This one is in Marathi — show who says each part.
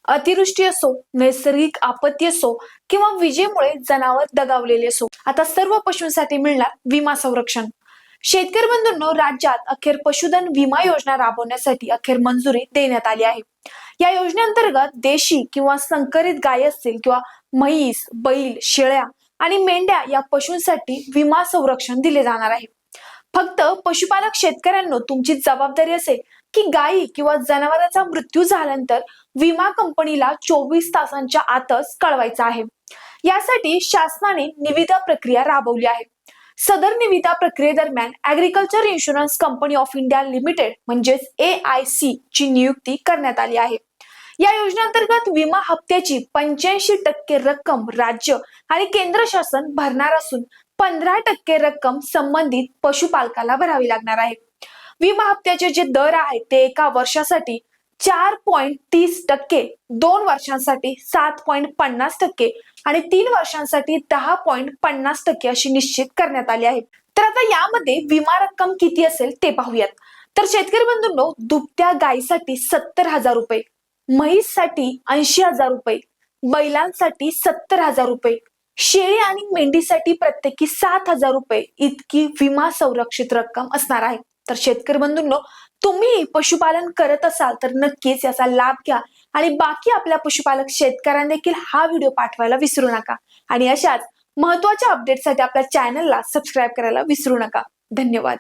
Speaker 1: अतिवृष्टी असो, नैसर्गिक आपत्ती असो किंवा विजेमुळे जनावर दगावलेले असो, आता सर्व पशूंसाठी मिळणार विमा संरक्षण. शेतकरी बंधूंनो, राज्यात अखेर पशुधन विमा योजना राबवण्यासाठी अखेर मंजुरी देण्यात आली आहे. या योजनेअंतर्गत देशी किंवा संकरित गाय असतील किंवा म्हैस, बैल, शेळ्या आणि मेंढ्या या पशूंसाठी विमा संरक्षण दिले जाणार आहे. फक्त पशुपालक शेतकऱ्यांनो, तुमची जबाबदारी असेल की गायी किंवा जनावरांचा मृत्यू झाल्यानंतर विमा कंपनीला 24 तासांच्या आतच कळवायचा आहे. यासाठी शासनाने निविदा प्रक्रिया राबवली आहे. सदर निविदा प्रक्रियेदरम्यान agriculture insurance company of India limited म्हणजेच AIC ची नियुक्ती करण्यात आली आहे. या योजनेअंतर्गत विमा हप्त्याची 85% रक्कम राज्य आणि केंद्र शासन भरणार असून 15% रक्कम संबंधित पशुपालकाला भरावी लागणार आहे. विमा हप्त्याचे जे दर आहेत ते एका वर्षासाठी 4.30%, 2 वर्षांसाठी 7.50% आणि 3 वर्षांसाठी 10.50% अशी निश्चित करण्यात आली आहे. तर आता यामध्ये विमा रक्कम किती असेल ते पाहूयात. तर शेतकरी बंधूंनो, दुभत्या गायीसाठी 70,000 रुपये, म्हैससाठी 80,000 रुपये, बैलांसाठी 70,000 रुपये, शेळी आणि मेंढीसाठी प्रत्येकी 7,000 रुपये इतकी विमा संरक्षित रक्कम असणार आहे. तर शेतकरी बंधूंनो, तुम्ही पशुपालन करत असाल तर नक्कीच याचा लाभ घ्या आणि बाकी आपल्या पशुपालक शेतकऱ्यांना देखील हा व्हिडिओ पाठवायला विसरू नका. आणि अशाच महत्त्वाच्या अपडेटसाठी आपल्या चॅनलला सबस्क्राईब करायला विसरू नका. धन्यवाद.